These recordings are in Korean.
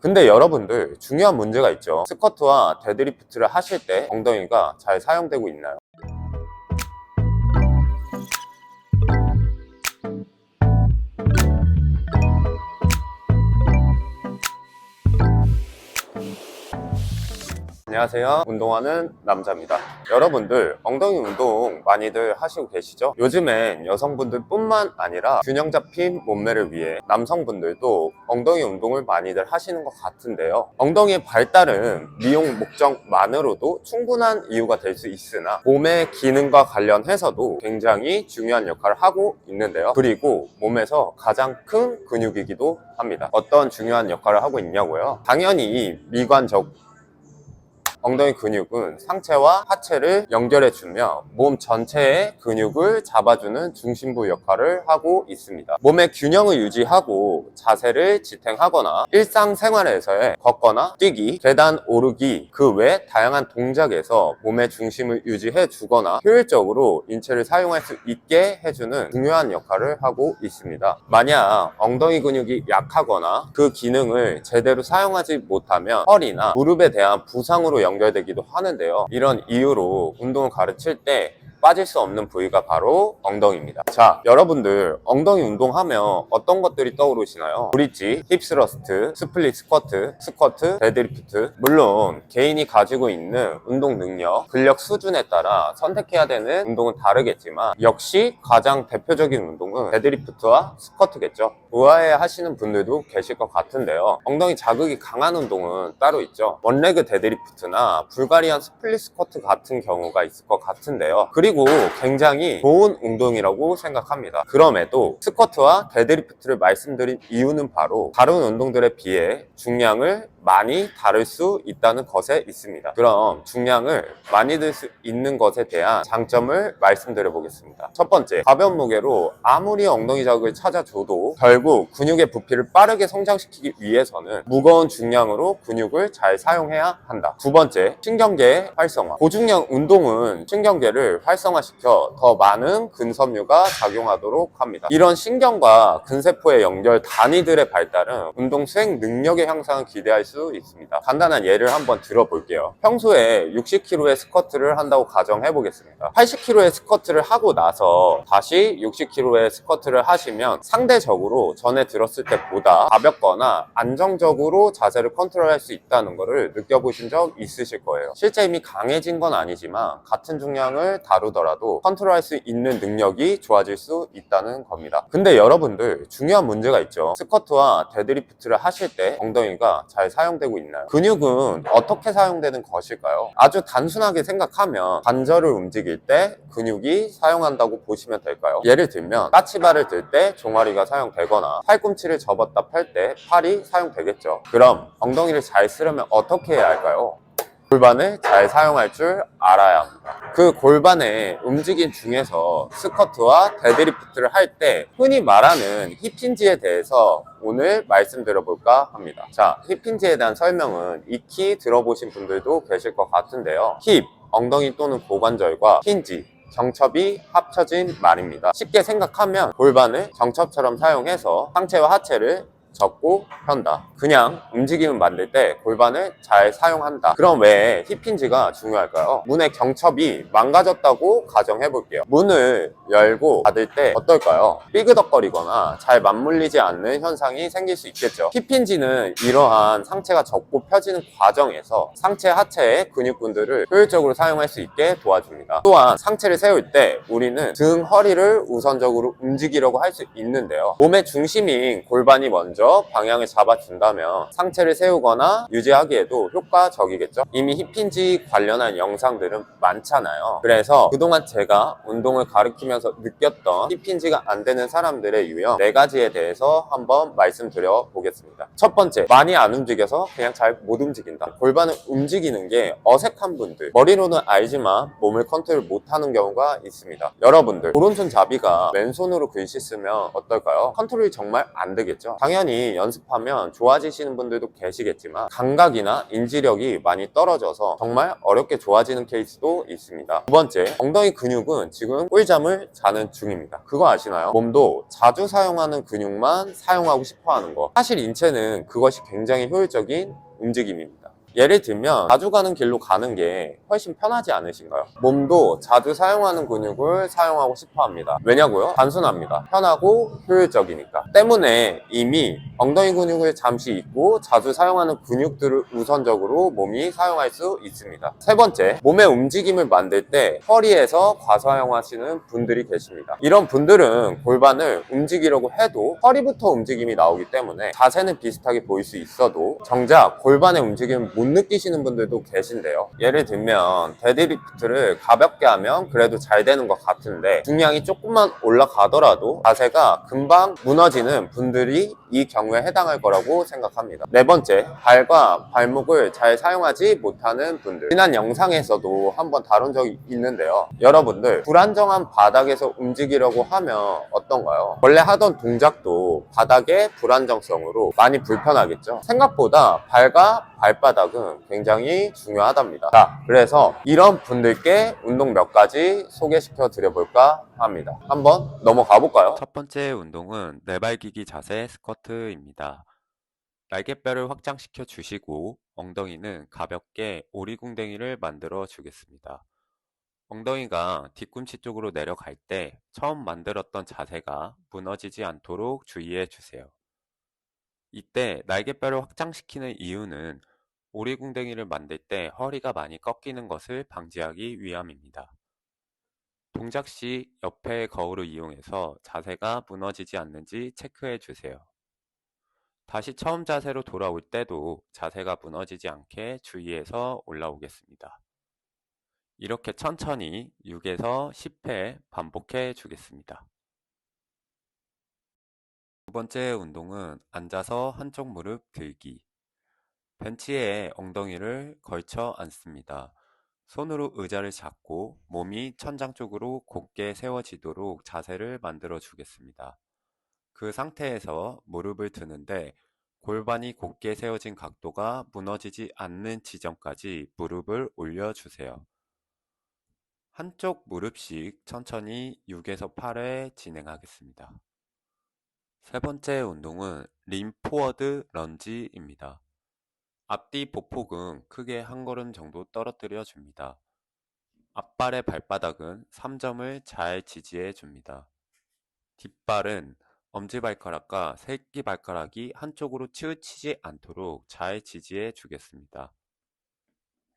근데 여러분들 중요한 문제가 있죠. 스쿼트와 데드리프트를 하실 때 엉덩이가 잘 사용되고 있나요? 안녕하세요. 운동하는 남자입니다. 여러분들 엉덩이 운동 많이들 하시고 계시죠? 요즘엔 여성분들 뿐만 아니라 균형 잡힌 몸매를 위해 남성분들도 엉덩이 운동을 많이들 하시는 것 같은데요. 엉덩이의 발달은 미용 목적만으로도 충분한 이유가 될 수 있으나 몸의 기능과 관련해서도 굉장히 중요한 역할을 하고 있는데요. 그리고 몸에서 가장 큰 근육이기도 합니다. 어떤 중요한 역할을 하고 있냐고요? 당연히 미관적 엉덩이 근육은 상체와 하체를 연결해주며 몸 전체의 근육을 잡아주는 중심부 역할을 하고 있습니다. 몸의 균형을 유지하고 자세를 지탱하거나 일상생활에서의 걷거나 뛰기, 계단 오르기 그 외 다양한 동작에서 몸의 중심을 유지해 주거나 효율적으로 인체를 사용할 수 있게 해주는 중요한 역할을 하고 있습니다. 만약 엉덩이 근육이 약하거나 그 기능을 제대로 사용하지 못하면 허리나 무릎에 대한 부상으로 연결되기도 하는데요. 이런 이유로 운동을 가르칠 때 빠질 수 없는 부위가 바로 엉덩이입니다. 자, 여러분들 엉덩이 운동하면 어떤 것들이 떠오르시나요? 브릿지, 힙스러스트, 스플릿 스쿼트, 데드리프트. 물론 개인이 가지고 있는 운동 능력, 근력 수준에 따라 선택해야 되는 운동은 다르겠지만 역시 가장 대표적인 운동은 데드리프트와 스쿼트겠죠. 의아해 하시는 분들도 계실 것 같은데요. 엉덩이 자극이 강한 운동은 따로 있죠. 원레그 데드리프트나 불가리안 스플릿 스쿼트 같은 경우가 있을 것 같은데요. 그리고 굉장히 좋은 운동이라고 생각합니다. 그럼에도 스쿼트와 데드리프트를 말씀드린 이유는 바로 다른 운동들에 비해 중량을 많이 다룰 수 있다는 것에 있습니다. 그럼 중량을 많이 들 수 있는 것에 대한 장점을 말씀드려 보겠습니다. 첫 번째, 가벼운 무게로 아무리 엉덩이 자극을 찾아줘도 결국 근육의 부피를 빠르게 성장시키기 위해서는 무거운 중량으로 근육을 잘 사용해야 한다. 두 번째, 신경계 활성화. 고중량 운동은 신경계를 활성화시켜 더 많은 근섬유가 작용하도록 합니다. 이런 신경과 근세포의 연결 단위들의 발달은 운동 수행 능력의 향상을 기대할 수 있습니다. 간단한 예를 한번 들어볼게요. 평소에 60kg의 스쿼트를 한다고 가정해 보겠습니다. 80kg의 스쿼트를 하고 나서 다시 60kg의 스쿼트를 하시면 상대적으로 전에 들었을 때보다 가볍거나 안정적으로 자세를 컨트롤할 수 있다는 것을 느껴보신 적 있으실 거예요. 실제 힘이 강해진 건 아니지만 같은 중량을 다루더라도 컨트롤할 수 있는 능력이 좋아질 수 있다는 겁니다. 근데 여러분들 중요한 문제가 있죠. 스쿼트와 데드리프트를 하실 때 엉덩이가 잘 사용되고 있나요? 근육은 어떻게 사용되는 것일까요? 아주 단순하게 생각하면 관절을 움직일 때 근육이 사용한다고 보시면 될까요? 예를 들면 까치발을 들 때 종아리가 사용되거나 팔꿈치를 접었다 펼 때 팔이 사용되겠죠. 그럼 엉덩이를 잘 쓰려면 어떻게 해야 할까요? 골반을 잘 사용할 줄 알아야 합니다. 그 골반의 움직임 중에서 스쿼트와 데드리프트를 할 때 흔히 말하는 힙힌지에 대해서 오늘 말씀드려볼까 합니다. 자, 힙힌지에 대한 설명은 익히 들어보신 분들도 계실 것 같은데요. 힙, 엉덩이 또는 고관절과 힌지, 경첩이 합쳐진 말입니다. 쉽게 생각하면 골반을 경첩처럼 사용해서 상체와 하체를 접고 편다. 그냥 움직임을 만들 때 골반을 잘 사용한다. 그럼 왜 힙힌지가 중요할까요? 문의 경첩이 망가졌다고 가정해 볼게요. 문을 열고 닫을 때 어떨까요? 삐그덕거리거나 잘 맞물리지 않는 현상이 생길 수 있겠죠. 힙힌지는 이러한 상체가 접고 펴지는 과정에서 상체 하체의 근육군들을 효율적으로 사용할 수 있게 도와줍니다. 또한 상체를 세울 때 우리는 등, 허리를 우선적으로 움직이려고 할 수 있는데요. 몸의 중심인 골반이 먼저 방향을 잡아준다면 상체를 세우거나 유지하기에도 효과적이겠죠. 이미 힙힌지 관련한 영상들은 많잖아요. 그래서 그동안 제가 운동을 가르치면서 느꼈던 힙힌지가 안 되는 사람들의 유형 4가지에 대해서 한번 말씀드려 보겠습니다. 첫 번째, 많이 안 움직여서 그냥 잘 못 움직인다. 골반을 움직이는 게 어색한 분들, 머리로는 알지만 몸을 컨트롤 못하는 경우가 있습니다. 여러분들 오른손 잡이가 왼손으로 글씨 쓰면 어떨까요? 컨트롤이 정말 안 되겠죠. 당연히 천천히 연습하면 좋아지시는 분들도 계시겠지만 감각이나 인지력이 많이 떨어져서 정말 어렵게 좋아지는 케이스도 있습니다. 두 번째, 엉덩이 근육은 지금 꿀잠을 자는 중입니다. 그거 아시나요? 몸도 자주 사용하는 근육만 사용하고 싶어 하는 거. 사실 인체는 그것이 굉장히 효율적인 움직임입니다. 예를 들면 자주 가는 길로 가는 게 훨씬 편하지 않으신가요? 몸도 자주 사용하는 근육을 사용하고 싶어 합니다. 왜냐고요? 단순합니다. 편하고 효율적이니까. 때문에 이미 엉덩이 근육을 잠시 잊고 자주 사용하는 근육들을 우선적으로 몸이 사용할 수 있습니다. 세 번째, 몸의 움직임을 만들 때 허리에서 과사용하시는 분들이 계십니다. 이런 분들은 골반을 움직이려고 해도 허리부터 움직임이 나오기 때문에 자세는 비슷하게 보일 수 있어도 정작 골반의 움직임을 못 느끼시는 분들도 계신데요. 예를 들면 데드리프트를 가볍게 하면 그래도 잘 되는 것 같은데 중량이 조금만 올라가더라도 자세가 금방 무너지는 분들이 이 경우에 해당할 거라고 생각합니다. 네 번째, 발과 발목을 잘 사용하지 못하는 분들. 지난 영상에서도 한번 다룬 적이 있는데요. 여러분들 불안정한 바닥에서 움직이려고 하면 어떤가요? 원래 하던 동작도 바닥의 불안정성으로 많이 불편하겠죠. 생각보다 발과 발바닥은 굉장히 중요하답니다. 자, 그래서 이런 분들께 운동 몇 가지 소개시켜 드려볼까 합니다. 한번 넘어가 볼까요? 첫 번째 운동은 내발기기 자세 스쿼트입니다. 날개뼈를 확장시켜 주시고 엉덩이는 가볍게 오리궁뎅이를 만들어 주겠습니다. 엉덩이가 뒤꿈치 쪽으로 내려갈 때 처음 만들었던 자세가 무너지지 않도록 주의해 주세요. 이때 날개뼈를 확장시키는 이유는 오리궁뎅이를 만들 때 허리가 많이 꺾이는 것을 방지하기 위함입니다. 동작 시 옆의 거울을 이용해서 자세가 무너지지 않는지 체크해 주세요. 다시 처음 자세로 돌아올 때도 자세가 무너지지 않게 주의해서 올라오겠습니다. 이렇게 천천히 6에서 10회 반복해 주겠습니다. 두 번째 운동은 앉아서 한쪽 무릎 들기. 벤치에 엉덩이를 걸쳐 앉습니다. 손으로 의자를 잡고 몸이 천장 쪽으로 곧게 세워지도록 자세를 만들어 주겠습니다. 그 상태에서 무릎을 드는데 골반이 곧게 세워진 각도가 무너지지 않는 지점까지 무릎을 올려주세요. 한쪽 무릎씩 천천히 6에서 8회 진행하겠습니다. 세 번째 운동은 림포워드 런지입니다. 앞뒤 보폭은 크게 한 걸음 정도 떨어뜨려 줍니다. 앞발의 발바닥은 3점을 잘 지지해 줍니다. 뒷발은 엄지발가락과 새끼발가락이 한쪽으로 치우치지 않도록 잘 지지해 주겠습니다.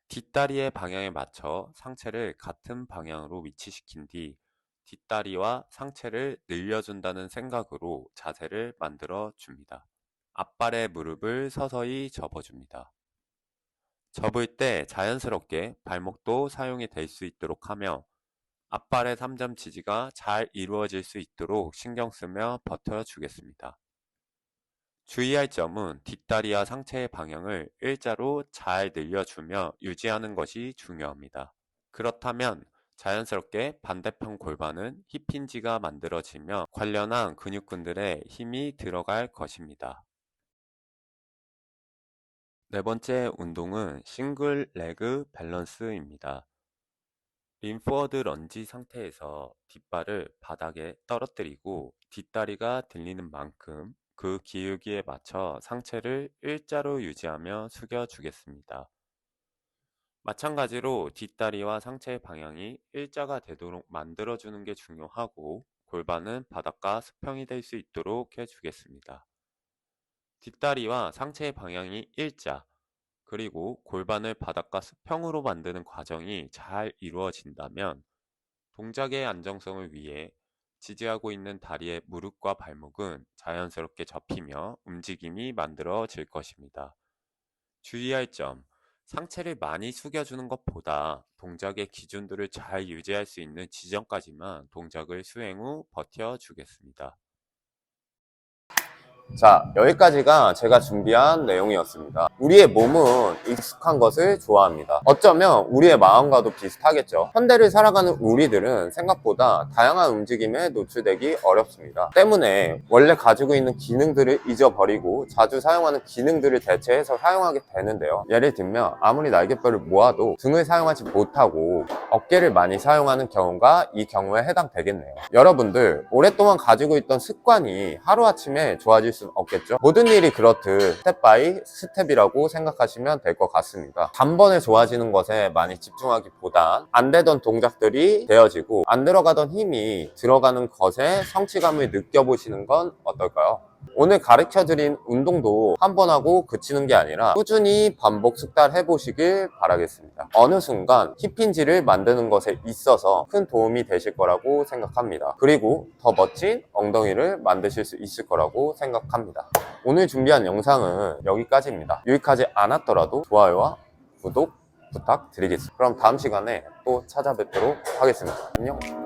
뒷다리의 방향에 맞춰 상체를 같은 방향으로 위치시킨 뒤 뒷다리와 상체를 늘려준다는 생각으로 자세를 만들어 줍니다. 앞발의 무릎을 서서히 접어줍니다. 접을 때 자연스럽게 발목도 사용이 될 수 있도록 하며 앞발의 3점 지지가 잘 이루어질 수 있도록 신경 쓰며 버텨주겠습니다. 주의할 점은 뒷다리와 상체의 방향을 일자로 잘 늘려주며 유지하는 것이 중요합니다. 그렇다면 자연스럽게 반대편 골반은 힙힌지가 만들어지며 관련한 근육군들의 힘이 들어갈 것입니다. 네 번째 운동은 싱글 레그 밸런스입니다. 림포워드 런지 상태에서 뒷발을 바닥에 떨어뜨리고 뒷다리가 들리는 만큼 그 기울기에 맞춰 상체를 일자로 유지하며 숙여주겠습니다. 마찬가지로 뒷다리와 상체의 방향이 일자가 되도록 만들어주는 게 중요하고 골반은 바닥과 수평이 될 수 있도록 해주겠습니다. 뒷다리와 상체의 방향이 일자, 그리고 골반을 바닥과 수평으로 만드는 과정이 잘 이루어진다면 동작의 안정성을 위해 지지하고 있는 다리의 무릎과 발목은 자연스럽게 접히며 움직임이 만들어질 것입니다. 주의할 점, 상체를 많이 숙여주는 것보다 동작의 기준들을 잘 유지할 수 있는 지점까지만 동작을 수행 후 버텨주겠습니다. 자, 여기까지가 제가 준비한 내용이었습니다. 우리의 몸은 익숙한 것을 좋아합니다. 어쩌면 우리의 마음과도 비슷하겠죠. 현대를 살아가는 우리들은 생각보다 다양한 움직임에 노출되기 어렵습니다. 때문에 원래 가지고 있는 기능들을 잊어버리고 자주 사용하는 기능들을 대체해서 사용하게 되는데요. 예를 들면 아무리 날개뼈를 모아도 등을 사용하지 못하고 어깨를 많이 사용하는 경우가 이 경우에 해당되겠네요. 여러분들 오랫동안 가지고 있던 습관이 하루아침에 좋아질 수는 없겠죠. 모든 일이 그렇듯 스텝 바이 스텝이라고 생각하시면 될 것 같습니다. 단번에 좋아지는 것에 많이 집중하기보단 안 되던 동작들이 되어지고 안 들어가던 힘이 들어가는 것에 성취감을 느껴보시는 건 어떨까요? 오늘 가르쳐드린 운동도 한 번 하고 그치는 게 아니라 꾸준히 반복 숙달해 보시길 바라겠습니다. 어느 순간 힙힌지를 만드는 것에 있어서 큰 도움이 되실 거라고 생각합니다. 그리고 더 멋진 엉덩이를 만드실 수 있을 거라고 생각합니다. 오늘 준비한 영상은 여기까지입니다. 유익하지 않았더라도 좋아요와 구독 부탁드리겠습니다. 그럼 다음 시간에 또 찾아뵙도록 하겠습니다. 안녕.